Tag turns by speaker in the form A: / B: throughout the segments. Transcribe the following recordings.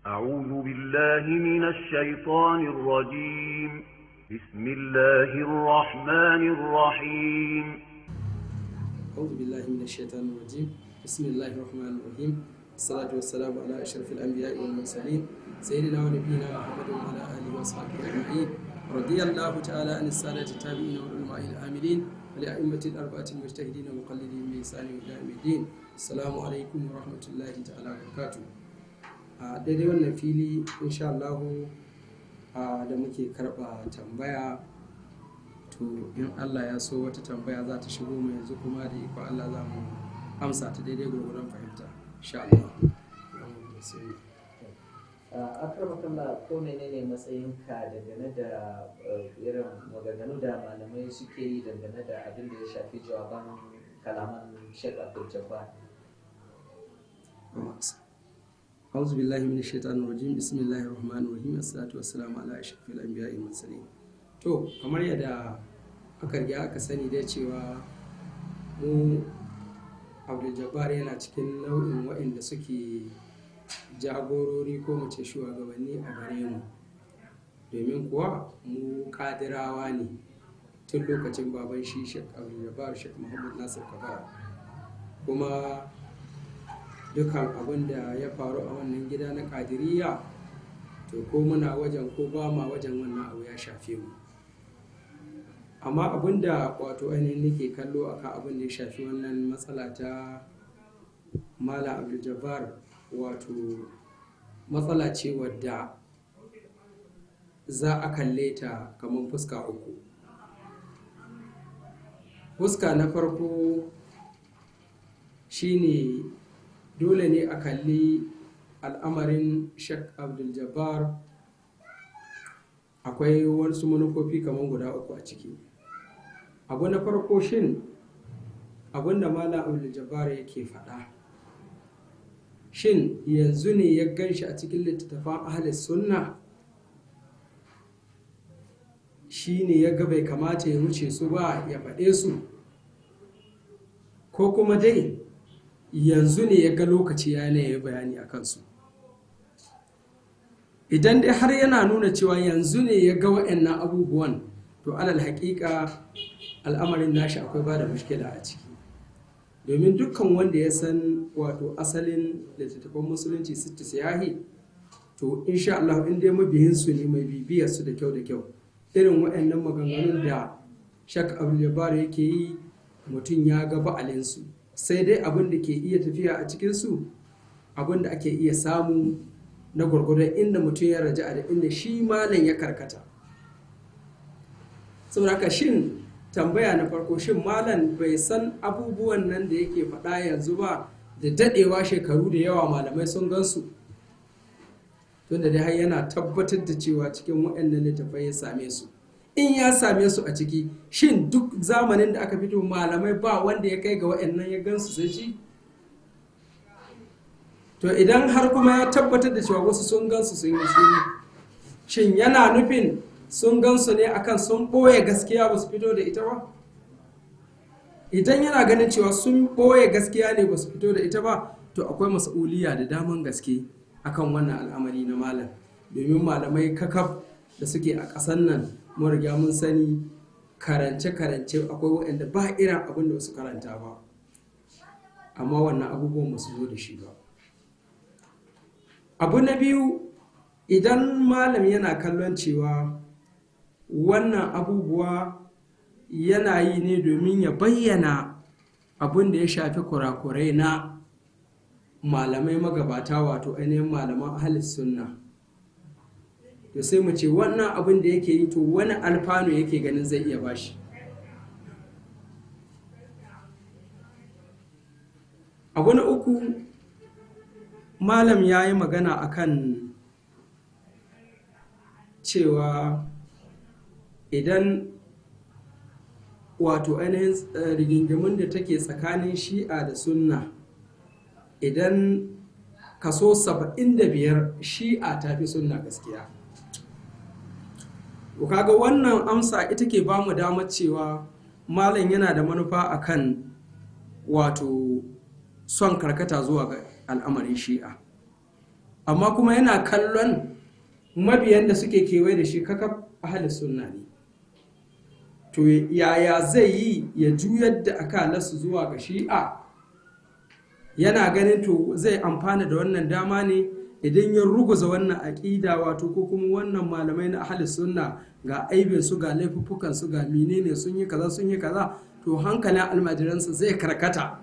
A: أعوذ بالله من الشيطان الرجيم بسم الله الرحمن الرحيم
B: أعوذ بالله من الشيطان الرجيم بسم الله الرحمن الرحيم الصلاة والسلام على أشرف الأنبياء والمرسلين سيدنا ونبينا محمد وعلى آله وصحبه أجمعين رضي الله تعالى عن السادة التابعين والعلماء العاملين ولأئمة الأربعة المجتهدين ومقلدين بإحسان إلى يوم الدين السلام عليكم ورحمة الله تعالى وبركاته. daidai wannan fili insha Allah da muke karɓa tambaya, to in Allah ya so wata tambaya za ta shigo mu yanzu kuma da iko Allah za mu amsa ta daidai gurgurun fahimta insha Allah.
C: akramakallah, ko menene matsayinka dangane da irin maganganu da malamai suke yi dangane da abin da ya shafi jawaban kalaman Sheikh Abdul Jabbar?
B: أعوذ بالله من الشيطان الرجيم بسم الله الرحمن الرحيم الصلاة والسلام على أشرف الأنبياء والمرسلين. To kamar yadda aka riga aka sani dai cewa mu Abdul Jabbar yana cikin nau'in waɗanda suke jagorori ko mu ce shugabanni a gare mu, domin kuwa mu kadirawa ne tun lokacin baban shi Sheikh Abdul Jabbar Sheikh Muhammad Nasir Kabara, kuma dukan abin da ya faru a wannan gida na kadiriya, to ko muna wajen ko ba ma wajen wannan abu ya shafe mu. Amma abin da wato ainihin nake kallo akan abin da ya shafi wannan matsala ta Malam Abdul Jabbar, wato matsala ce wadda za a kalle ta kamar fuska uku. Fuska na farko shine dole ne a kalli al'amarin Sheikh Abdul Jabbar, akwai wasu manufofi kamar guda uku a ciki. Abu na farko shin abinda Malam Abdul Jabbar yake faɗa, shin yanzu ne ya ganshi a cikin littattafan ahlus sunna, shi ne ya ga bai kamata ya wuce su ba ya faɗe su, ko kuma dai yanzu ne ya ga lokaci ya yi bayani a kansu? Idan dai har yana nuna cewa yanzu ne ya ga waɗannan abubuwan, to alal haƙiƙa al'amarin nashi akwai ba da mushkila a ciki, domin dukkan wanda ya san wato asalin littattafan musulunci sitti siyahi, to insha Allah in dai mabihinsu ne mai bibiyar su da kyau irin waɗannan maganganun da Sheikh Abdul Jabbar yake yi, mutum ya ga ba'alinsu, sai dai abin da ke iya tafiya a cikinsu, abin da ake iya samu na gwargwadon inda mutum ya raja da inda shi malam ya karkata. Saboda haka shin tambaya na farko, shin malam bai san abubuwan nan da yake faɗa yanzu ba, da daɗewa shekaru da yawa malamai sun gansu? Tunda dai har yana tabbatar da cewa cikin waɗannan littattafai ya same su. In ya same su a ciki, shin duk zamanin da aka fito malamai ba wanda ya kai ga waɗannan ya gansu sai shi? To idan har kuma ya tabbatar da cewa wasu sun gansu sun yi shiru, shin yana nufin sun gansu ne akan sun ɓoye gaskiya ba su fito da ita ba? Idan yana ganin cewa sun ɓoye gaskiya ne ba su fito da ita ba, to akwai mas'uliya da daman gaske akan wannan al'amari na malam, domin malamai kakaf da suke a ƙasar nan mun riga mun sani karance-karance akwai waɗanda ba irin abin da su karanta ba, amma wannan abubuwan ba su zo da shi ba. Abu na biyu, idan malam yana kallon cewa wannan abubuwa yana yi ne domin ya bayyana abin da ya shafi kurakurai na malamai magabata, wato ainihin malaman ahlus sunna, to sai mu ce wannan abin da yake yi, to wani alfanu yake ganin zai iya bashi. Abu na uku, malam ya yi magana akan cewa idan wato ainihin rigingimin da take tsakanin shi'a da sunna, idan kaso 75 shi'a ta fi sunna gaskiya. Kaga wannan amsa ita ke ba mu damar cewa malam yana da manufa akan wato son karkata zuwa ga al'amarin shi'a. amma kuma yana kallon mabiyan da suke kewaye da shi kakaf ahli sunna ne, to yaya zai yi ya juyar da akalarsu zuwa ga shi'a? Yana ganin to zai amfana da wannan dama ne idan ya ruguza wannan aƙida, wato ko kuma wannan malamai na ahli sunna ga aibin su, ga laifuffukan su, ga menene sun yi kaza, to hankalin almajiransa zai karkata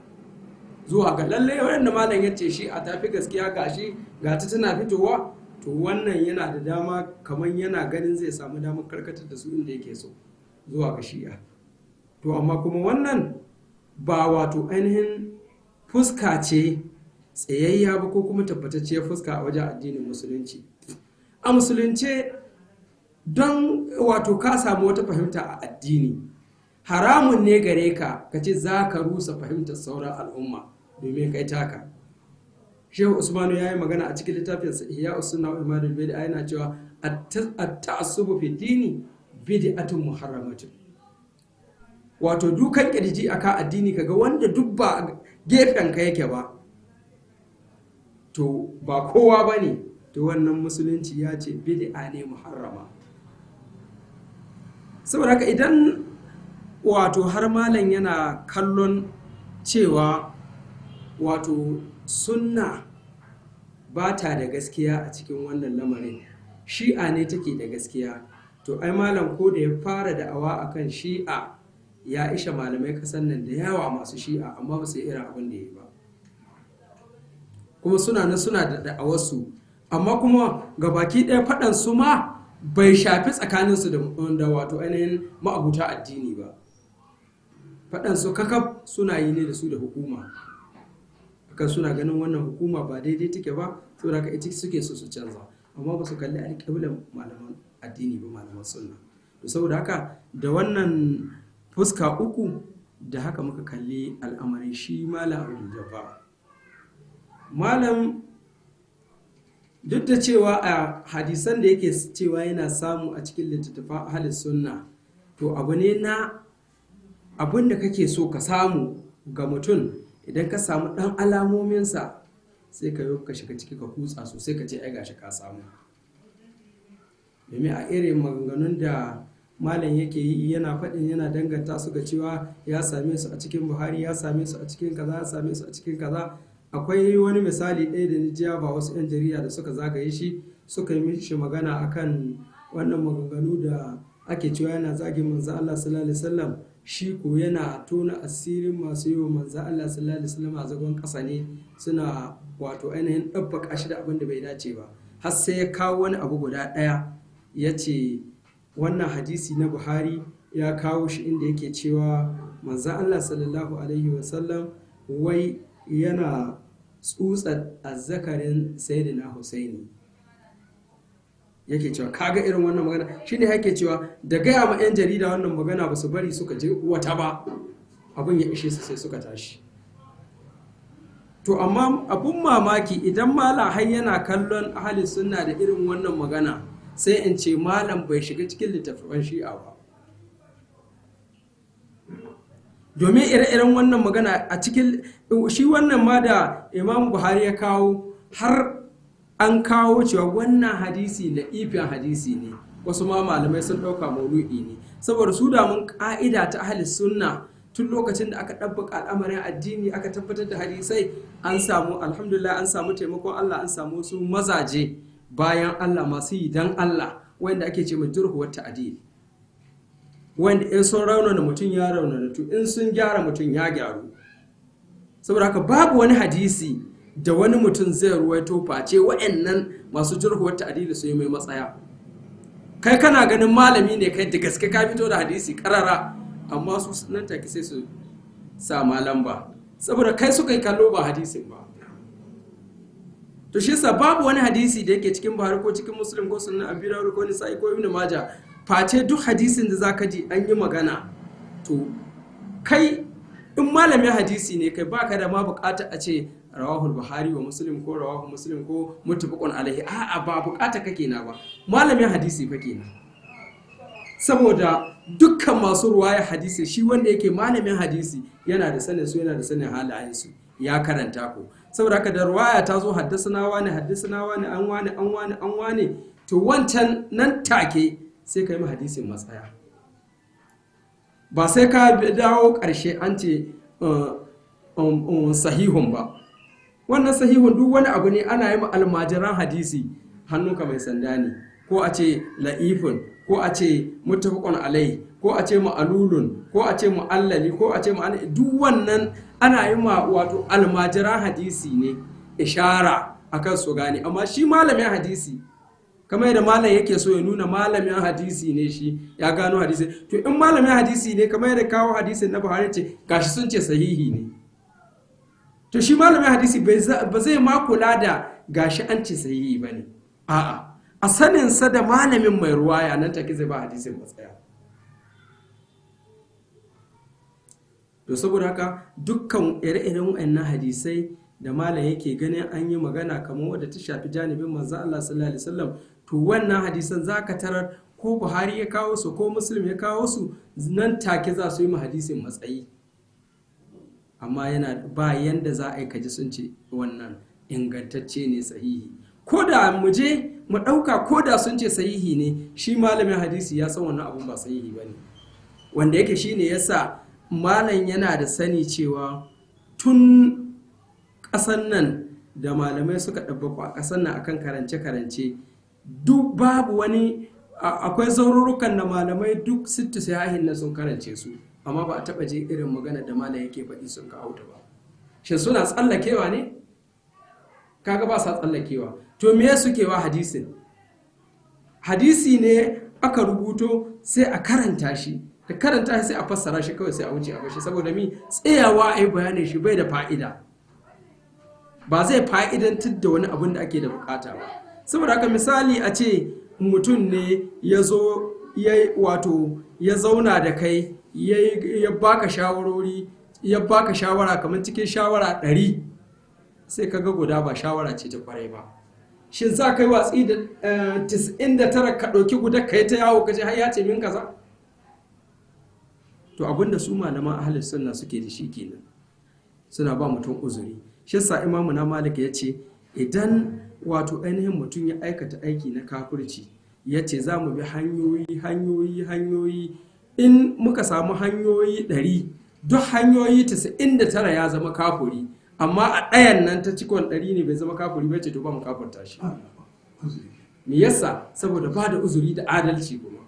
B: zuwa ga lalle wanda malam ya ce shi a tafi gaskiya gashi ga ta tana fitowa, to wannan yana da dama, kamar yana ganin zai samu damar karkatar da su inda yake so zuwa ga shi'a. To amma kuma wannan ba wato ainihin fuska ce tsayayya ba ko kuma tabbatacciyar fuska a wajen addinin musulunci. A musulunce don wato ka samu wata fahimta a addini, haramun ne gare ka ce za ka rusa fahimtar sauran al'umma domin kai taka. Shehu Usmanu ya yi magana a cikin littafinsa Ihya Usunna wa Imadul Bid'a, yana cewa at-ta'assubu fi dini bid'atun muharramatun. Wato dukan kirji aka addini kaga wanda duk ba gefen ka yake ba, to ba kowa bane, to wannan musulunci ya ce bid'a ne muharrama. Saboda haka idan wato har malam yana kallon cewa wato sunna ba ta da gaskiya a cikin wannan lamarin, shi'a ne take da gaskiya, to ai malam ko da ya fara da'awa akan shi'a ya isha malamai kasan nan da yawa masu shi'a, amma ba su yi irin abin da ya yi ba, kuma suna da da'awarsu, amma kuma gabaki ɗaya faɗan su ma bai shafi tsakaninsu da wato ainihin ma'abuta addini ba. Faɗan su kakaf suna yi ne da su da hukuma, akan suna ganin wannan hukuma ba daidai take ba, saboda haka ita suke so su canza, amma ba su kalli alƙiblan malaman addini ba, malaman sunna. To saboda haka da wannan fuska uku da haka muka kalli al'amarin shi malam Abdul Jabbar. Malam duk da cewa a hadisan da yake cewa yana samu a cikin littattafan ahlus sunna, to abu ne na abin da kake so ka samu ga mutum, idan ka samu ɗan alamominsa sai ka yi ka shiga ciki ka kutsa sosai ka ce ai gashi ka samu. Domin a irin maganganun da malam yake yi yana faɗin, yana danganta su ga cewa ya same su a cikin Buhari, ya same su a cikin kaza, ya same su a cikin kaza. Akwai wani misali ɗaya da nijiya ba wasu 'yan jarida da suka zagaye shi suka yi mishi magana akan wannan maganganu da ake cewa yana zagin manzo Allah sallallahu alaihi wasallam, shi ko yana tona asirin masu yi wa manzo Allah sallallahu alaihi wasallam a zagon ƙasa ne, suna wato ainihin ɗabbaka shi da abin da bai dace ba. Har sai ya kawo wani abu guda ɗaya, ya ce wannan hadisi na Buhari ya kawo shi inda yake cewa manzo Allah sallallahu alaihi wasallam wai yana tsutsar azzakarin sayyidina Husaini. Yake cewa kaga irin wannan magana, shine yake cewa da gaya ma 'yan jarida wannan magana ba su bari suka je wata ba, abin ya ishe su sai suka tashi. To amma abun mamaki idan malam har yana kallon ahli sunna da irin wannan magana, sai in ce malam bai shiga cikin littattafan shi'a ba. Domin ire-iren wannan magana a cikin shi wannan ma da Imam Buhari ya kawo, har an kawo cewa wannan hadisi ifin hadisi ne, wasu ma malamai sun ɗauka maudu'i ne, saboda su da mun ƙa'ida ta ahli sunna tun lokacin da aka ɗabbaka al'amarin addini aka tabbatar da hadisai, an samu alhamdulillah, an samu taimakon Allah, an samu su mazaje bayan Allah masu yi dan Allah, wanda ake ce mai jurhu wa ta'dil, wanda in sun raunana mutum ya raunana, to in sun gyara mutum ya gyaru. Saboda haka babu wani hadisi da wani mutum zai ruwaito face wa'annan masu jurhu wa ta'dil su yi mai matsaya. Kai kana ganin malami ne kai da gaske ka fito da hadisi karara, amma su nan take sai su sa malam ba, saboda kai suka yi kallo ba hadisin ba. To shi yasa babu wani hadisi da yake cikin Buhari ko cikin Muslim ko Sunan Abi Dawud ko Nisa'i ko Ibn Majah face duk hadisin da zaka ji an yi magana, to kai in malamin hadisi ne kai baka da ma bukata a ce rawahul Buhari wa Muslim ko rawahu Muslim ko muttafaqun alaihi, a'a ba bukata kake na ba, malamin hadisi fa kenan. Saboda dukkan masu ruwaya hadisi, shi wanda yake malamin hadisi yana da sanin su, yana da sanin halayen su, ya karanta ku. saboda haka da ruwaya ta zo haddasana wani an wane to wancan nan take sai ka yi ma hadisin matsaya, ba sai ka dawo ƙarshe an ce sahihun ba. Wannan sahihun duk wani abu ne ana yi ma almajiran hadisi hannunka mai sanda ne, ko a ce la'ifun, ko a ce muttafaqun alai, ko a ce ma'alulun, ko a ce mu'allali, ko a ce duk wannan ana yi ma wato almajiran hadisi ne ishara akan su gane. Amma shi malamin hadisi kamar yadda malam yake so ya nuna malamin hadisi ne, shi ya gano hadisi, to in malamin hadisi ne kamar yadda kawo hadisin na Buhari ce gashi sun ce sahihi ne, to shi malamin hadisi ba zai ma kula da gashi an ce sahihi ba ne, a'a a saninsa da malamin mai ruwaya nan take zai ba hadisin matsaya. To saboda haka dukkan ire-iren wayannan hadisai da malam yake ganin an yi magana kamar wadda ta shafi janibin manzo Allah sallallahu alaihi wasallam, to wannan hadisan zaka tarar ko Buhari ya kawo su ko Muslim ya kawo su nan take za su yi ma hadisin matsayi, amma yana ba yanda za a yi kaji sun ce wannan ingantacce ne sahihi, ko da mu je mu ɗauka ko da sun ce sahihi ne, shi malamin hadisi ya san wannan abun ba sahihi ba ne, wanda yake shi ne yasa malam yana da sani cewa tun ƙasan nan da malamai suka ɗabbaka a ƙasan nan akan karance-karance duk babu wani, akwai zaururukan da malamai duk sittu sahihin na sun karance su, amma ba a taɓa je irin magana da malam yake faɗi sun kawo ta ba. Shin suna tsallakewa ne? Kaga ba sa tsallakewa. To me suke wa hadisin? Hadisi ne aka rubuto sai a karanta shi, da karanta shi sai a fassara shi kawai sai a wuce a bashi, saboda mi tsayawa a yi bayanin shi bai da fa'ida, ba zai fa'idantar da wani abin da ake da bukata ba. Saboda haka misali a ce mutum ne ya zo ya zauna da kai ya baka shawarori, ya baka shawara kamar cikin shawara 100 sai kaga guda ba shawara ce ta kwarai ba, shin za ka yi watsi da 99 ka ɗauki guda ka yi ta yawo ka ce har ya ce min kaza? To abinda su malaman ahlus sunna suke da shi kenan, suna ba mutum uzuri. Shi yasa imamu na Malik ya ce idan wato ainihin mutum ya aikata aiki na kafirci, ya ce za mu bi hanyoyi in muka samu hanyoyi 100 duk hanyoyi 99 ya zama kafiri, amma a ɗayan nan ta cikon 100 ne bai zama kafiri ba, ce to ba mu kafirta shi. Me yasa? Saboda ba da uzuri da adalci. Kuma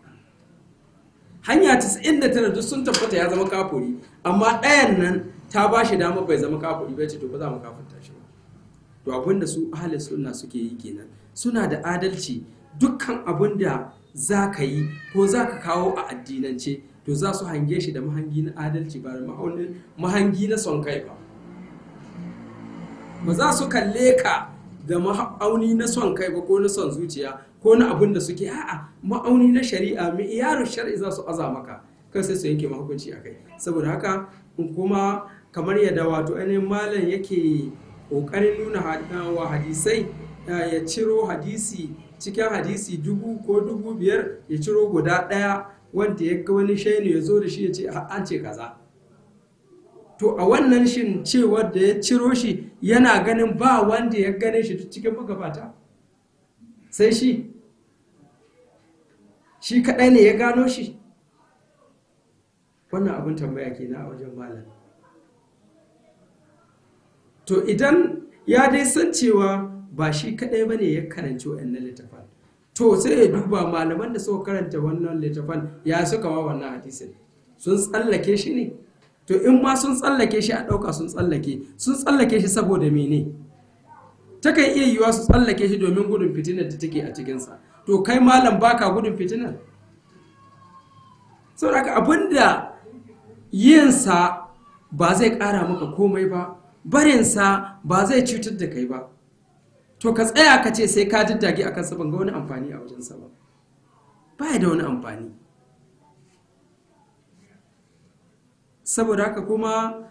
B: hanya 99 duk sun tabbata ya zama kafiri, amma ɗayan nan ta ba shi dama bai zama kafiri ba, ce to ba za mu kafirta shi ba. To abinda su ahli sunna suke yi kenan, suna da adalci. Dukkan abinda za ka yi ko za ka kawo a addinance, to za su hange shi da mahangi na adalci ba da mahangi na son kai ba. Ba za su kalle ka da ma'auni na son kai ba ko na son zuciya ko na abin da suke, a'a ma'auni na shari'a, mai iyalin shari'a za su aza maka kan sai su yanke hukunci a kai. Saboda haka kuma kamar yadda wato ainihin malam yake ƙoƙarin nuna wa hadisai, ya ciro hadisi cikin hadisi 1000 ko 5000 ya ciro guda ɗaya wanda ya ga wani shaini ya zo da shi ya ce an ce kaza. To a wannan shin cewar da ya ciro shi yana ganin ba wanda ya gane shi cikin magabata sai shi kaɗai ne ya gano shi? Wannan abin tambaya kenan a wajen malam. To idan ya dai san cewa ba shi kaɗai ba ne ya karanci wa'annan littafan, to sai ya duba malaman da suka karanta wannan littafan ya suka wa wannan hadisin, sun tsallake shi ne? To in ma sun tsallake shi a ɗauka sun tsallake shi saboda mene? Takan iya yiwuwa su tsallake shi domin gudun fitinar da take a cikinsa. To kai malam baka gudun fitinar? Saboda haka abinda yinsa ba zai ƙara maka komai ba, barinsa ba zai cutar da kai ba, to ka tsaya ka ce sai ka diddage a kansa, ban ga wani amfani a wajensa ba, ba da wani amfani. Saboda haka kuma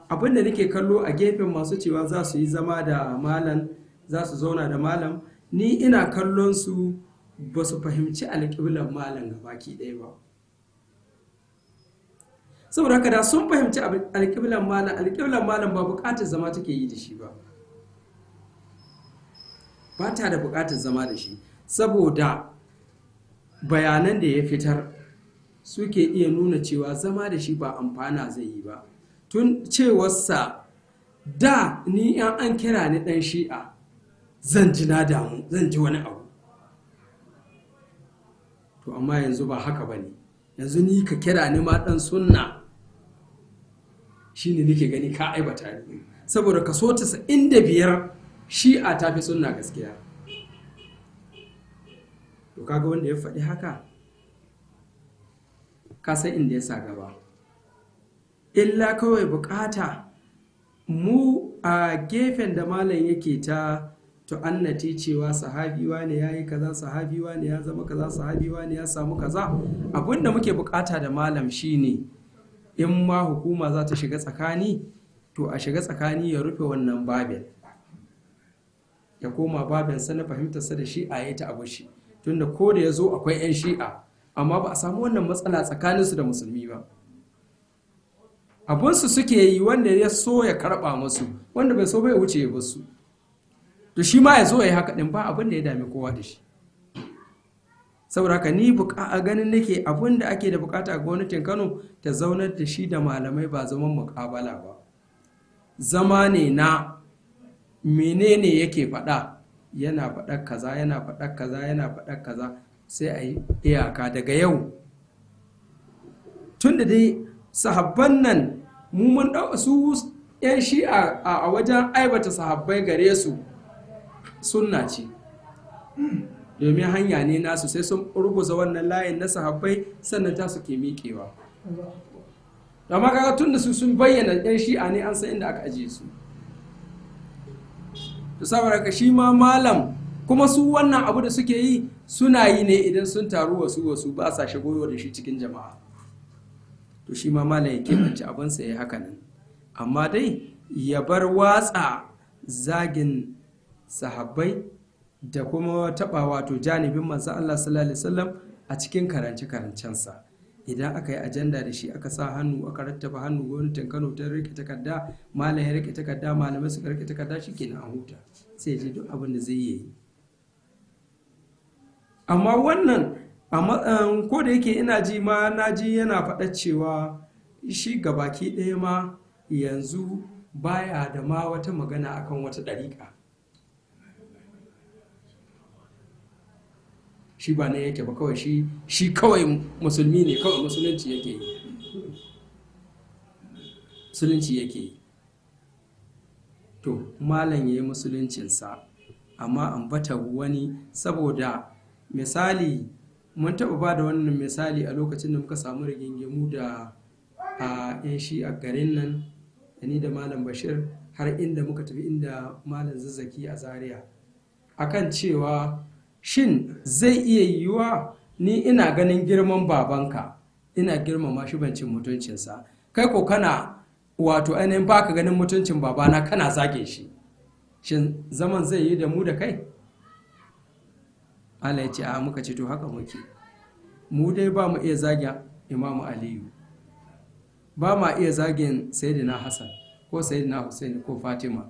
B: abin da nake kallo a gefen masu cewa za su yi zama da malam, za su zauna da malam, ni ina kallon su ba su fahimci alƙiblar malam gabaki ɗaya ba. Saboda haka da sun fahimci alƙiblar malam ba buƙatar zama take yi da shi ba. ba ta da buƙatar zama da shi saboda bayanan da ya fitar suke iya nuna cewa zama da shi ba amfana zai yi ba. Tun cewarsa da ni yan an kira ni ɗan shi'a zan ji na damu, zan ji wani abu, to amma yanzu ba haka ba ne. Yanzu ni ka kira ni ma ɗan sunna shi ne nake gani ka aibata ni, saboda kaso 95 shi'a ta fi sunna gaskiya. To kaga wanda ya faɗi haka ka san inda ya sa gaba. Illa kawai bukata mu a gefen da malam yake ta tu'annati cewa sahabi wane ya yi kaza, sahabi wane ya zama kaza, sahabi wane ya samu kaza. Abinda muke bukata da malam shine in ma hukuma za ta shiga tsakani, to a shiga tsakani ya rufe wannan babin, ya koma babinsa na fahimtarsa da shi'a ya ta abu shi, tunda ko da ya zo akwai 'yan shi'a amma ba a samu wannan matsala tsakaninsu da musulmi ba. Abunsu suke yi, wanda ya so ya karɓa musu, wanda bai so bai wuce ya basu, to shi ma ya zo ya yi haka ɗin, ba abin da ya dami kowa da shi. Saboda haka ni a ganin nake abin da ake da bukata ga gwamnatin Kano ta zaunar da shi da malamai ba zaman muƙabala ba, zama ne na menene yake faɗa, yana faɗar kaza, yana faɗar kaza, yana faɗar kaza, sai a yi iyaka daga yau. Tun da dai sahabban nan mu mun su 'yan shi'a a wajen aibata sahabbai gare su sunna ce, domin hanya ne nasu, sai sun ruguza wannan layin na sahabbai sannan ta su ke miƙewa. Amma kaga tun da su sun bayyana 'yan shi'a ne, an san inda aka ajiye su. To saboda ka shi ma malam, kuma su wannan abu da suke yi suna yi ne idan sun taru wasu ba sa shigowa da shi cikin jama'a. To shi ma malam ya keɓance abinsa ya yi haka nan, amma dai ya bar watsa zagin sahabbai da kuma taɓa wato janibin manzon Allah sallallahu alaihi wasallam a cikin karance-karancensa. Idan aka yi ajanda da shi, aka sa hannu, aka rattaba hannu, gwamnatin Kano ta rike takarda, malam ya rike takarda, malamai suka rike takarda, shikenan an huta, sai je duk abin da zai yi. Amma wannan ko da yake ina ji ma na ji yana faɗa cewa shi gabaki ɗaya ma yanzu baya da ma wata magana akan wata ɗariƙa, shi ba ne yake ba, kawai shi kawai musulmi ne, kawai musulunci yake yi, musulunci yake yi. To malam ya yi musuluncinsa, amma ambata wani, saboda misali mun taɓa ba da wannan misali a lokacin da muka samu rigingimu da a 'yan shi a garin nan, da ni da malam Bashir, har inda muka tafi inda malam Zazzaki a Zaria, akan cewa shin zai iya yiwuwa ni ina ganin girman babanka, ina girmama shi, ban cin mutuncinsa, kai ko kana wato ainihin baka ganin mutuncin babana kana zage shi, shin zaman zai yi da mu da kai? Allah ya ce a, muka ce to haka muke, mu dai ba mu iya zagin Imamu Aliyu, ba ma iya zagin Sayyidina Hassan ko Sayyidina Hussein ko Fatima.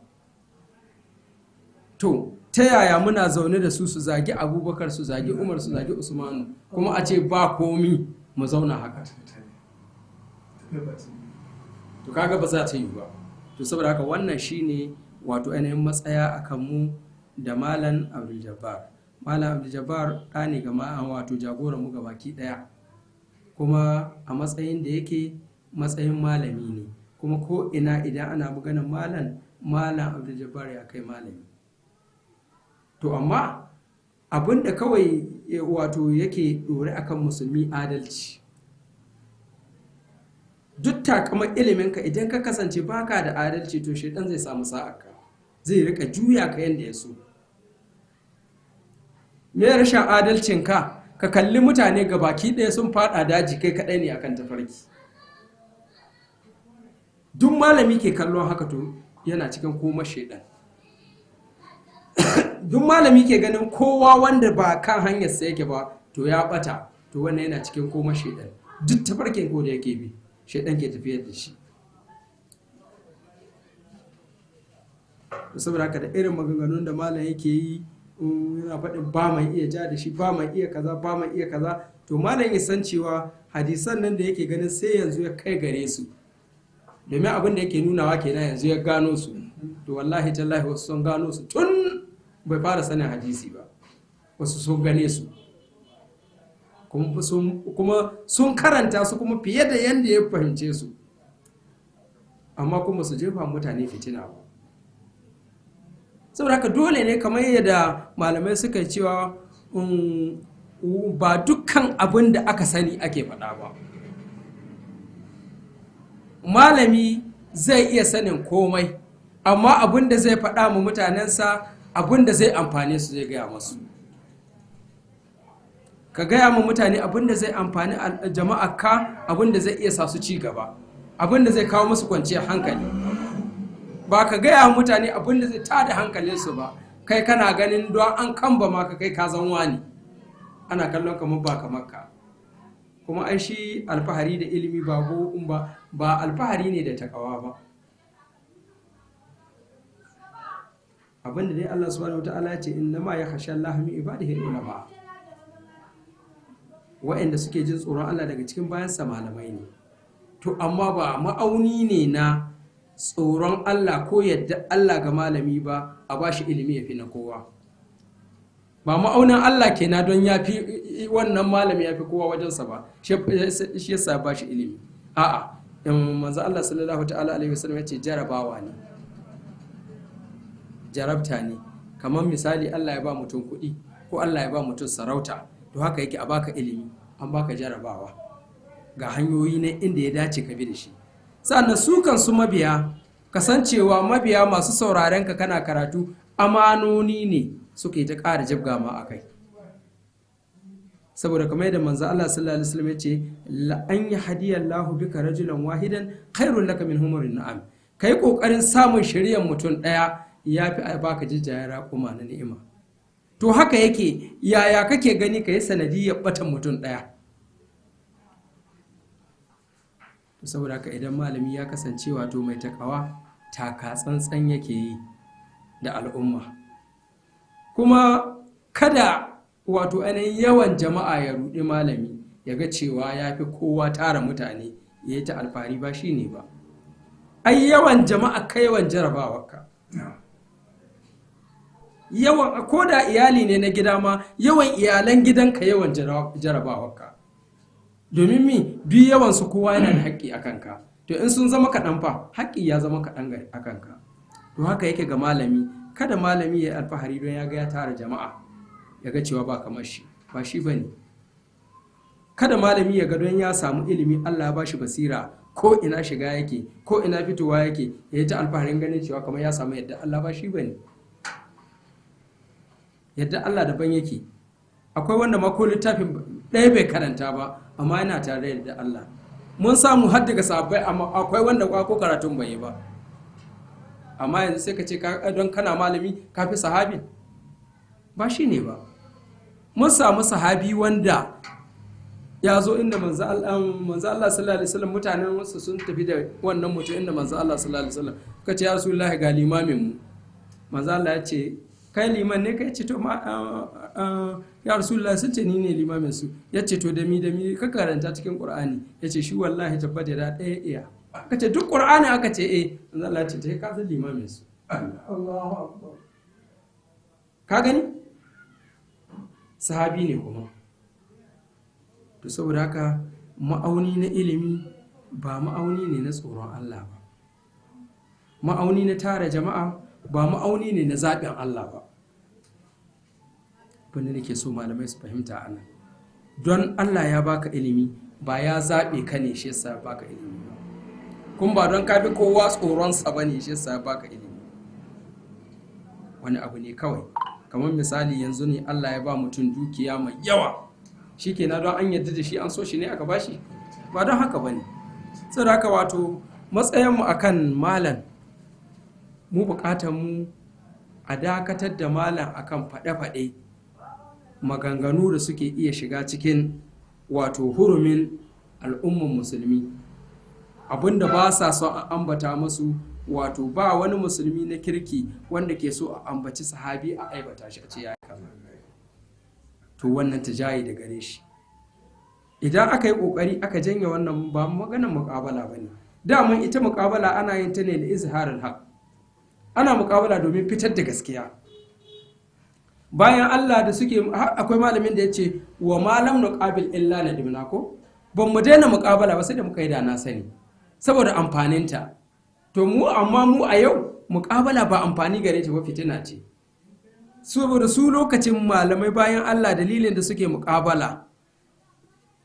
B: To ta yaya muna zaune da su zagi Abubakar, su zagi Umar, su zagi Usmanu, kuma a ce ba komi mu zauna haka? To kaga ba za ta yi ba. To saboda haka wannan shine wato ainihin matsaya akan mu da Malam Abdul Jabbar. Malam Abdul Jabbar ɗa ne ga wato jagoran mu gabaki ɗaya, kuma a matsayin da yake matsayin malami ne, kuma ko ina idan ana maganar Malam Abdul Jabbar ya kai malami. To amma abinda kawai wato yake ɗore akan musulmi adalci. Duk takamar iliminka idan ka kasance baka da adalci, to shaitan zai samu sa'arka, zai rika juya ka yanda ya so. Me rashin adalcinka? Ka kalli mutane ga baki ɗaya sun fada daji, kai kaɗai ne akan tafarki. Duk malami ke kallon haka to yana cikin koma shaitan. Duk malami ke ganin kowa wanda ba kan hanyarsa yake ba to ya bata, to wannan yana cikin koma shaitan. Duk tafarkin ko da yake bi, shaitan ke tafiyar da shi. Saboda haka da irin maganganun da malam yake yi, yana faɗin ba mai iya ja da shi, ba mai iya kaza, ba mai iya kaza. To malam ya san cewa hadisan nan da yake ganin sai yanzu ya kai gare su, domin abin da yake nunawa kenan yanzu ya gano su. To wallahi tallahi wasu sun gano su tun bai fara sanin hadisi ba, wasu sun gane su kuma sun karanta su kuma fiye da yadda ya fahimce su, amma kuma su jefa mutane fitina ba. Saboda haka dole ne kamar yadda malamai suka cewa ba dukkan abin da aka sani ake faɗa ba. Malami zai iya sanin komai, amma abin da zai faɗa mu mutanensa, abin da zai amfane su zai gaya masu. Ka gaya mu mutane abin da zai amfani jama'a ka, abin da zai iya sa su ci gaba, abin da zai kawo musu kwanciyar hankali. Ba ka gaya mu mutane abin da zai tada hankalinsu ba, kai kana ganin don an kamba maka kai ka zan wani, ana kallon kamar ba kamar ka. Kuma ai shi alfahari da ilimi ba alfahari ne da takawa ba. Abinda dai Allah subhanahu wataala ya ce innama yakhsha Allah min ibadihi ulama, wa'anda suke jin tsoron Allah daga cikin bayansa malamai ne. To amma ba ma'auni ne na tsoron Allah ko yadda Allah ga malami ba a bashi ilimi ya fi na kowa. Ba ma'aunin Allah kenan don ya fi wannan malami ya fi kowa wajensa ba, shi yasa ba shi ilimi. A'a, manzo Allah sallallahu ta'ala alaihi wasallam ya ce jarabawa ne, jarabta ne. Kamar misali Allah ya ba mutum kuɗi ko Allah ya ba mutum sarauta, to haka yake a baka ilimi, an baka jarabawa ga hanyoyi na inda ya dace ka bi da shi. Sannan su kansu mabiya, kasancewa mabiya masu sauraren ka kana karatu amanoni ne suka yi ta ƙara jibga ma a kai. Saboda kamar yadda manzo Allah sallallahu alaihi wasallam ya ce la an yahdiyallahu bika rajulan wahidan khairul laka min humurin na'am. Kai kokarin samun shiriyar mutum daya yafi a baka jijjaya raƙuma na ni'ima. To haka yake, yaya kake gani kai sanadiyar batan mutum daya? Saboda haka idan malami ya kasance wato mai takawa, taka tsantsan yake yi da al'umma. Kuma kada wato ainihin yawan jama'a ya rudi malami ya ga cewa ya fi kowa tara mutane ya yi ta alfahari, ba shi ne ba. Ai yawan jama'a ka yawan jarabawarka, yawan ko da iyali ne na gida ma yawan iyalan gidanka yawan jarabawarka. Domin duk yawansu kowa yana da haƙƙi a kanka, to in sun zama kaɗan fa haƙƙi ya zama kaɗan a kanka. To haka yake ga malami, kada malami ya yi alfahari don ya ga ya tara jama'a ya ga cewa ba kamar shi, ba shi ba ne. Kada malami ya ga don ya samu ilimi Allah ya ba shi basira, ko ina shiga yake ko ina fitowa yake ya yi ta alfaharin ganin cewa kamar ya samu yadda Allah, ba shi ba ne. Yadda Allah daban yake. Akwai wanda ma ko littafin ɗaya bai karanta ba amma yana tare da Allah. Mun samu har daga sahabbai, amma akwai wanda ko karatun bai yi ba. Amma yanzu sai ka ce don kana malami ka fi sahabi, ba shi ne ba. Mun samu sahabi wanda ya zo inda manzo Allah sallallahu alaihi wasallam, mutanen wasu sun tafi da wannan mutum inda manzo Allah sallallahu alaihi wasallam, ka ce ya Rasulullahi ga limamin mu. Manzo Allah ya ce kai liman ne? Kai ce to ya Rasulullahi sun ce ni ne limamin su. Ya ce to da mi ka karanta cikin Qur'ani? Ya ce shi wallahi tabbata da ɗaya iya. Ka ce duk Qur'ani? Aka ce eh. Manzo Allah ya ce ta ka san limamin su. Allahu akbar. Ka gani? Sahabi ne kuma. To saboda haka ma'auni na ilimi ba ma'auni ne na tsoron Allah ba. Ma'auni na tara jama'a ba ma'auni ne na zaɓin Allah ba. Wanda nake so malamai su fahimta a nan. Don Allah ya baka ilimi ba ya zaɓe ka ne shi yasa baka ilimi ba. Kuma ba don ka bi kowa tsoronsa ba ne shi yasa baka ilimi. Wani abu ne kawai. Kamar misali yanzu ne Allah ya ba mutum dukiya mai yawa. Shi kenan don an yarda da shi an so shi ne aka bashi? Ba don haka ba ne. Saboda haka wato matsayinmu akan malam, mu bukatar mu a dakatar da malam akan faɗe-faɗe, maganganu da suke iya shiga cikin wato hurumin al'umman musulmi, abinda ba sa so a ambata masu. Wato ba wani musulmi na kirki wanda ke so a ambaci sahabi a aibata shi a ce ya kaza. to wannan ta jaye da gare shi. Idan aka yi kokari aka janye wannan ba maganar muƙabala bane, daman ita muƙabala ana yin ta ne da izharul haq, ana muƙabala domin fitar da gaskiya. Bayan Allah da suke akwai malamin da ya ce wa malam nuqabil illa nadimna, ko ban mu daina muƙabala ba sai da muka yi da na sani saboda amfaninta. To mu amma mu a yau muƙabala ba amfani gare ta ba, fitina ce. Saboda su lokacin malamai bayan Allah dalilin da suke muƙabala,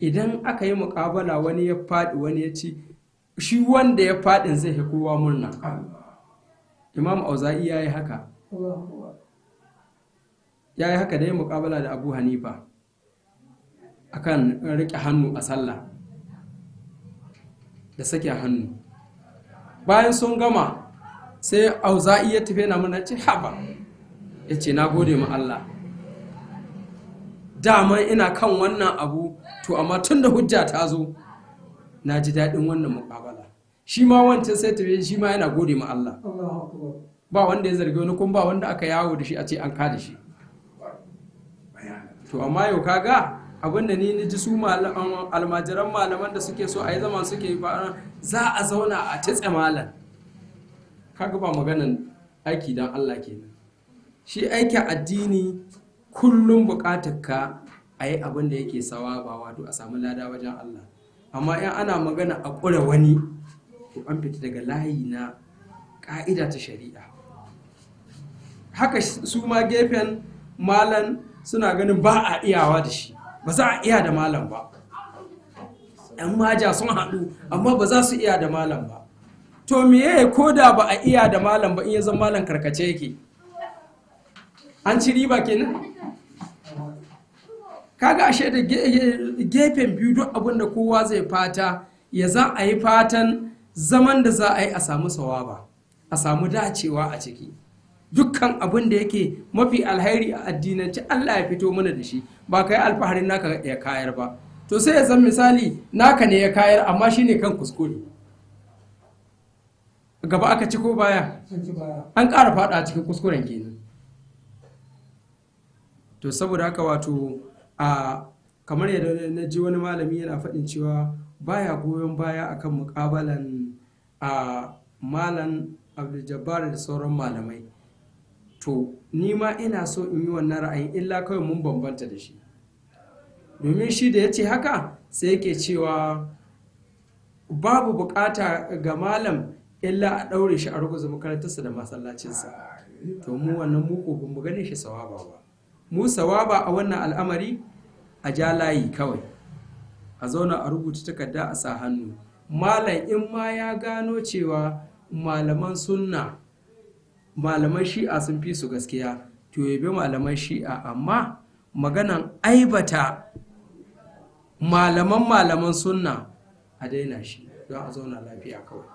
B: idan aka yi muƙabala wani ya faɗi wani ya ci, shi wanda ya faɗin zai kowa murna. Imam Auza'i ya yi haka, ya yi haka da yin muƙabala da Abu Hanifa akan riƙe hannu a sallah da sake hannu. Bayan sun gama sai Auza'i ya tafi na murna, ce haba, ya ce na gode ma Allah, dama ina kan wannan abu, to amma tun da hujja ta zo na ji daɗin wannan muƙabala. Shi ma wancan sai tafi shi ma yana gode ma Allah. Ba wanda ya zargi wani, kuma ba wanda aka yawo da shi a ce an kada shi. To amma yau kaga abinda ni ji su almajiran malaman da suke so a yi zama suke fara za a zauna a tatse malam, kaga ba maganan aiki don Allah kenan. Shi aikin addini kullum buƙatar ka a yi abin da yake sawaba, wato a samu lada wajen Allah. Amma in ana magana a ƙure wani, to an fita daga layi na ƙa'ida ta shari'a. Haka su ma gefen malam suna ganin ba a iyawa da shi, ba za a iya da malam ba. ‘Yan maja sun haɗu amma ba za su iya da malam ba. To meye ko da ba a iya da malam ba, in ya zama malam karkace yake, an ci riba kenan. Kaga ashe da gefen biyu duk abin da kowa zai fata ya za a yi fatan zaman da za a yi a samu sawaba, a samu dacewa a ciki. Dukkan abin da yake mafi alhairi a addinance Allah ya fito mana da shi, ba kai alfaharin naka ya kayar ba. To sai ya zan misali naka ne ya kayar amma shine kan kuskure, gaba aka ci ko baya, an ƙara faɗa cikin kuskuren kenan. To saboda haka wato kamar yadda na ji wani malami yana faɗin cewa baya goyon baya akan muƙabalan malam Abdul Jabbar da sauran malamai. To ni ma ina so in yi wannan ra'ayin, illa kawai mun bambanta da shi. Domin shi da ya ce haka sai yake cewa babu bukata ga malam illa a ɗaure shi a ruguza makarantarsa da masallacinsa. To mu wannan muku ba mu gane shi sawaba ba. Mu sawaba a wannan al'amari a ja layi kawai, a zauna a rubuta takarda a sa hannu. Malam in ma ya gano cewa malaman sunna, malaman shi'a sun fi su gaskiya, to yabe malaman shi'a, amma maganan aibata malaman sunna a daina shi don a zauna lafiya kawai.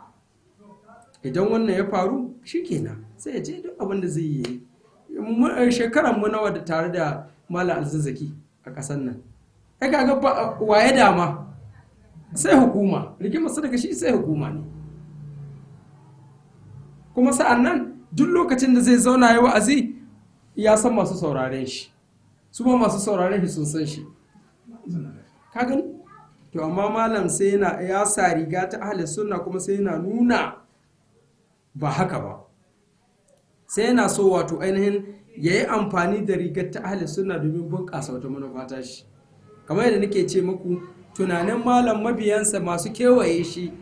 B: Idan wannan ya faru shikenan sai ya je duk abin da zai yi. Shekaran mu nawa da tare da Malam Alzazzaki a ƙasar nan, ai kaga waye dama sai hukuma, rigimar su daga shi sai hukuma ne. Kuma sa'an nan duk lokacin da zai zauna ya wa'azi ya san masu sauraren shi, su ma masu sauraren shi sun san shi, ka gani. To amma malam sai ya sa riga ta ahli sunna, kuma sai yana nuna ba haka ba, sai yana so wato ainihin ya yi amfani da rigar ta ahli sunna domin bunƙasa wata manufa ta shi. Kamar yadda nake ce muku, tunanin malam mabiyansa masu kewaye shi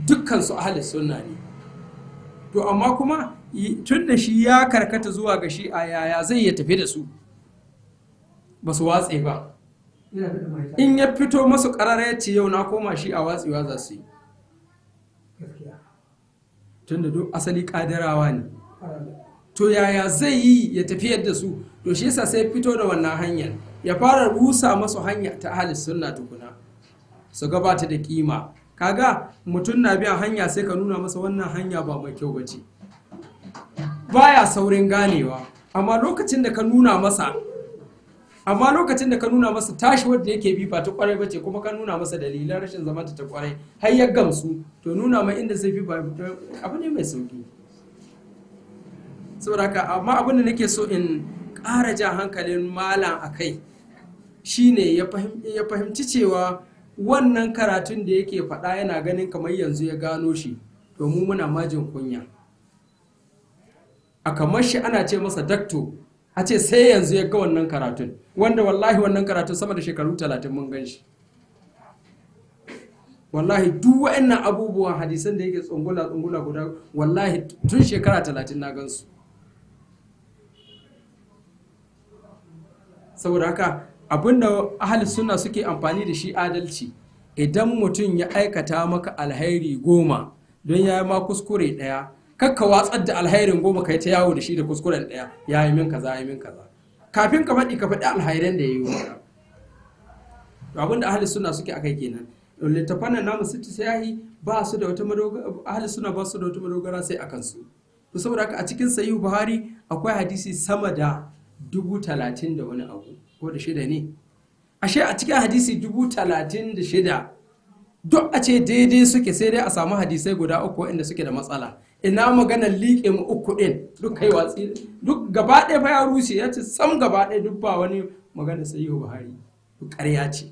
B: dukkan su ahli sunna ne. To amma kuma tun da shi ya karkata zuwa ga shi a yaya zai ya tafi da su, ba su watse ba. In ya fito masu ƙarara ya ce yau na koma shi a watsewa za su yi, tun da duk asali ƙadarawa ne. To yaya zai yi ya tafi yadda su? To shi yasa sai fito da wannan hanyar, ya fara rusa masu hanya ta ahli sunna tukuna, su gabata da kima. Kaga mutum na biyan hanya sai ka nuna masa wannan hanya ba mai kyau bace, baya saurin ganewa. Amma lokacin da ka nuna masa tashi wadda yake bi ba ta kwarai bace, kuma ka nuna masa dalilan rashin zamanta ta kwarai har ya gamsu, to nuna mai inda zai bi ba abu ne mai sauki. Saboda haka amma abin da nake so in ƙara jan hankalin malam akai, shine ya fahimci cewa wannan karatun da yake faɗa yana ganin kamar yanzu ya gano shi, domin muna majin kunya a kamar shi ana ce masa dakto, a ce sai yanzu ya ga wannan karatun, wanda wallahi wannan karatun sama da shekaru 30 mun gan shi. Wallahi duk wa'annan abubuwan hadisan da yake tsungula guda, wallahi tun shekara 30 na gansu. Saboda haka abinda ahli sunna suke amfani da shi adalci. Idan mutum ya aikata maka alhairi 10 don ya yi ma kuskure 1, kakka watsar da alhairin 10 kai ta yawo da shi da kuskuren 1, ya yi min kaza, ya yi min kaza, kafin ka faɗi alhairan da ya yi maka. Abinda ahli sunna suke akai kenan. Littafan nan namu sitti sahihi ba su da wata madogara, ahli sunna ba su da wata madogara sai akan su. To saboda haka a cikin sahih Buhari akwai hadisi sama da 30,000 da wani abu ko da shida ne. Ashe a cikin hadisi 36,000 duk a ce daidai suke, sai dai a samu hadisai guda 3 waɗanda suke da matsala. Ina maganar liƙe mu 3 ɗin duk kai watsi, duk gaba ɗaya fa ya rushe, ya ce sam gaba ɗaya duk ba wani maganar sahih Buhari, duk ƙarya ce,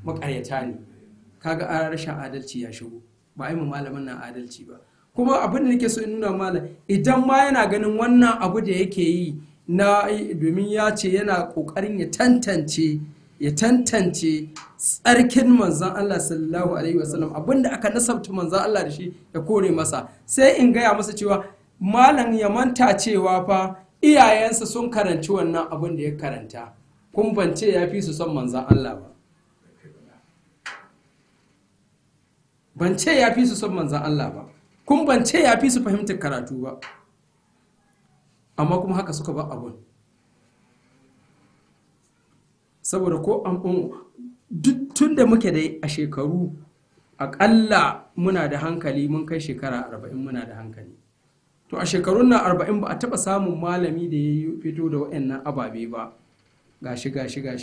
B: maƙaryata ne. Kaga a rashin adalci ya shigo, ba a yi malamin nan adalci ba. Kuma abin da nake so in nuna malam, idan ma yana ganin wannan abu da yake yi na, domin ya ce yana kokarin ya tantance tsarkin manzon Allah sallallahu alaihi wasallam, abinda aka nasabta manzon Allah da shi ya kore masa, sai in gaya masa cewa malam ya manta cewa fa iyayensa sun karanci wannan abin da ya karanta, kun bance ya fi su son manzon Allah ba, ban ce ya fi su son manzan Allah ba, kun ban ce ya fi su fahimtar karatu ba, amma kuma haka suka ba abun. Saboda ko tun da muke dai a shekaru, aƙalla muna da hankali, mun kai shekara 40 muna da hankali. To a shekarun nan 40 ba a taɓa samun malami da ya fito da waɗannan ababe ba. Gashi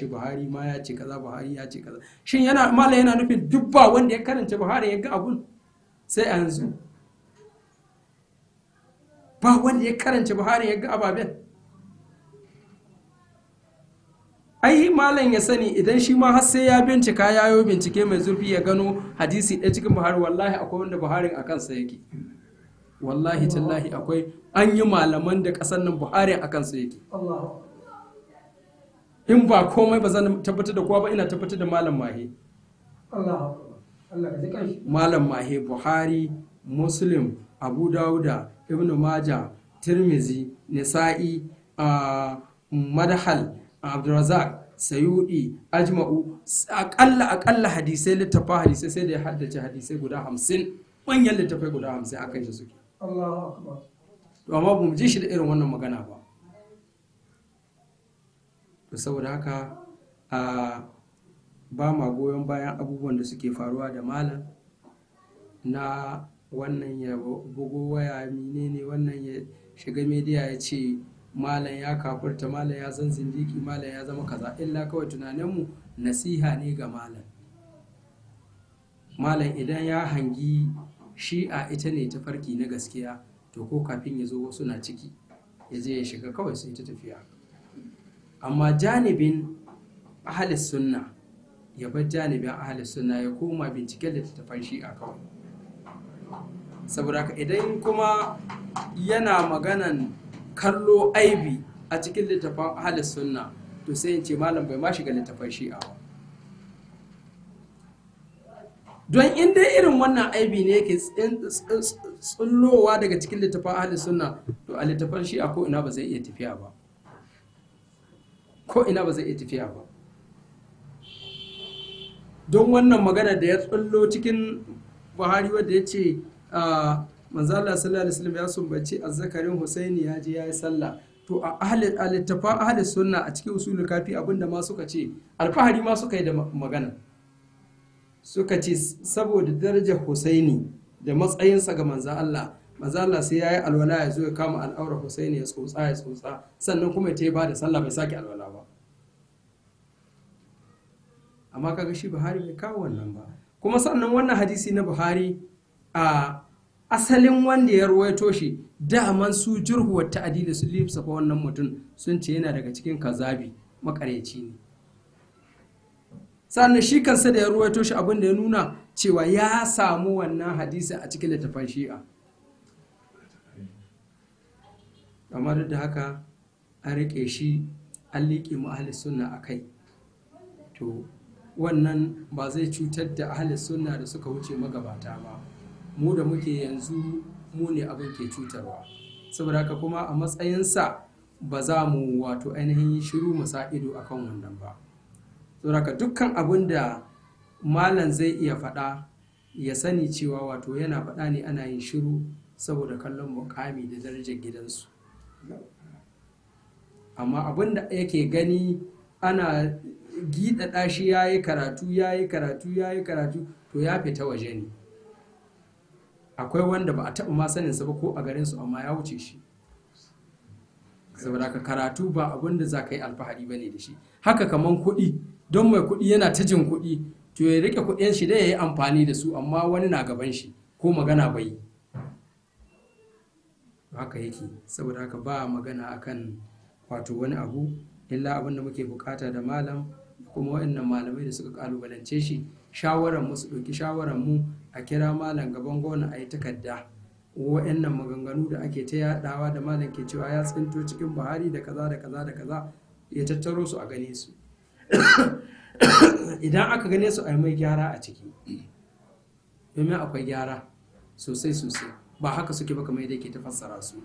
B: Buhari ma ya ce kaza, Buhari ya ce kaza. Shin malam yana nufin duk ba wanda ya karanta Buhari ya ga abun sai a yanzu? Ba wanda ya karanta Buhari ya ga ababen? Ai malam ya sani, idan shi ma har sai ya bincika, ya yi bincike mai zurfi ya gano hadisi ɗaya cikin Buhari, wallahi akwai wanda Buhari a kansa yake. Wallahi tallahi akwai, an yi malaman da ƙasar nan Buhari a kansa yake. In ba komai ba zan tabbatar da kowa ba, ina tabbatar da malam Mahe. Malam Mahe, Buhari, Muslim, Abu Dawuda, Ibn Majah, Tirmizi, Nisa'i, Madahal, Abdurrazak, Sayudi, Ajma'u, akalla hadisai, littafa hadisai sai da ya haddace hadisai guda 50, manyan littafai guda 50 akan shi suke. To amma ba mu ji shi da irin wannan magana ba. Saboda haka ba ma goyon bayan abubuwan da suke faruwa da malam, na wannan ya bugo waya menene, wannan ya shiga media ya ce malam ya kafurta, malam ya zan zindiki, malam ya zama kaza. Illa kawai tunaninmu nasiha ne ga malam. Malam idan ya hangi shi'a ita ne ta farki na gaskiya, to ko kafin ya zo wasu na ciki, ya je ya shiga kawai sai ta tafiya. Amma janibin ahalis sunna, ya bar janibin ahalis sunna, ya koma binciken littattafan shi'a kawai. Saboda haka idan kuma yana maganan kallo aibi a cikin littattafan ahalis sunna, to sai in ce malam bai ma shiga littattafan shi'a ba. Don inda irin wannan aibi ne yake tsullowa daga cikin littattafan ahalis sunna, to a littattafan shi'a ko ina ba zai iya tafiya ba. Don wannan magana da ya tsullo cikin Buhari wadda ya ce manzo Allah sallallahu alaihi wasallam ya sumbaci azzakarin Husaini ya je ya yi sallah, to a littafan ahli sunna a cikin usulul kafi abinda ma suka ce, alfahari ma suka yi da magana, suka ce saboda darajar Husaini da matsayinsa ga manzo Allah sai ya yi alwala ya zo ya kama al'aurar Husaini ya tsotsa sannan kuma ya ba da sallah bai sake alwala ba. Amma kaga shi Buhari bai kawo wannan ba. Kuma sannan wannan hadisi na Buhari, a asalin wanda ya ruwaito shi, daman su jurhu wa ta'dil su lifsa fa wannan mutum sun ce yana daga cikin kazabi, makareci ne. sannan shi kansa da ya ruwaito shi abin da ya nuna cewa ya samu wannan hadisi a cikin littafin shi'a, amma duk da haka an riƙe shi an liƙe mu ahli sunna a kai. To wannan ba zai cutar da ahli sunna da suka wuce magabata ba, mu da muke yanzu mu ne abin ke cutarwa. Saboda haka kuma a matsayinsa ba za mu wato ainihin shiru mu sa ido akan wannan ba. Saboda haka dukkan abin da malam zai iya faɗa ya sani cewa wato yana faɗa ne ana yin shiru saboda kallon mukami da darajar gidansu. Amma abin da yake gani ana giɗaɗa shi ya yi karatu to ya fita waje ne. Akwai wanda ba a taɓa ma saninsa ba ko a garinsu amma ya wuce shi. Saboda ka karatu ba abin da za ka yi alfahari ba ne da shi. Haka kaman kuɗi, don mai kuɗi yana ta jin kuɗi to ya riƙe kuɗin shi da ya yi amfani da su, amma wani na gaban shi ko magana bai yi. Haka yake. Saboda haka ba magana akan wato wani abu, illa abin da muke bukata da malam kuma waɗannan malamai da suka kalubalance shi, shawaran mu su ɗauki shawaran mu a kira malam gaban gwamna a yi takarda. Waɗannan maganganu da ake ta yaɗawa da malam ke cewa ya tsinto cikin Buhari da kaza da kaza da kaza, ya tattaro su a gane su. Idan aka gane su a yi mai gyara a ciki, domin akwai gyara sosai ba haka suke ba kamar yadda ke ta fassara su,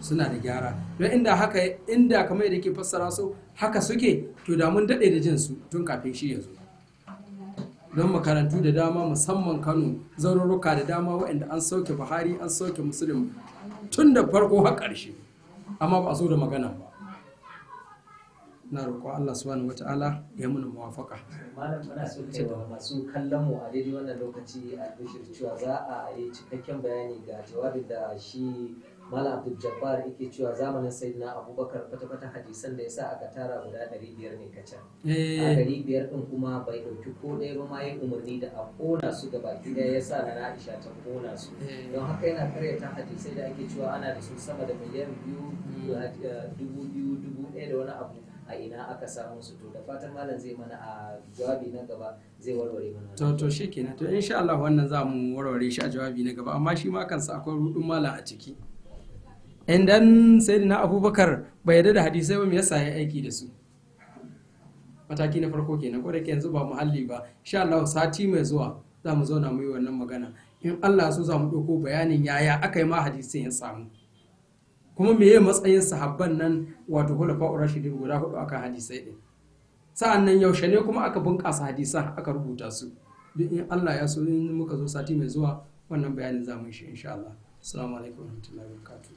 B: suna da gyara. Don inda kamar yadda ke fassara su haka suke, to da mun daɗe da jin su tun kafin shi ya zo. Don makarantu da dama musamman Kano, zaurruka da dama waɗanda an sauke Buhari an sauke Muslim tun da farko har ƙarshe, amma ba a zo da magana ba. Na roƙo Allah subhanahu wata'ala ya muna muwafaka.
C: Malam muna so kai wa masu kallon mu a daidai wannan lokaci a bishir cewa za a yi cikakken bayani ga jawabin da shi Malam Abdul Jabbar yake cewa zamanin Sayyidina Abubakar kwata-kwata hadisan da yasa aka tara guda 500 ne kacal. A 500 din kuma bai dauki ko ɗaya ba ma, ya umarni da a kona su gaba ɗaya, yasa na Aisha ta kona su. Don haka yana karyata hadisai da ake cewa ana da su sama da miliyan 2,000, 1,000 da wani abu. A ina aka samu su. To da fatan malam zai mana a jawabi na gaba zai warware mana.
B: To shikenan, to insha Allah wannan za mu warware shi a jawabi na gaba, amma shi ma kansa akwai rudin malam a ciki. Idan Sayyidina Abubakar bai yarda da hadisai ba, me yasa ya aiki da su? Mataki na farko kenan, ko da ke yanzu ba muhalli ba. Insha Allah sati mai zuwa za mu zauna mu yi wannan magana. In Allah so za mu ɗauko bayanin yaya aka yi ma hadisin ya samu, kuma meye matsayin sahabban nan wato khulafa'ur rashidin guda 4 akan hadisai din. Sa'an nan yaushe ne kuma aka bunƙasa hadisan aka rubuta su. Duk in Allah ya so in muka zo sati mai zuwa wannan bayanin za mu yi shi insha Allah. Assalamu alaikum warahmatullahi wabarakatuh.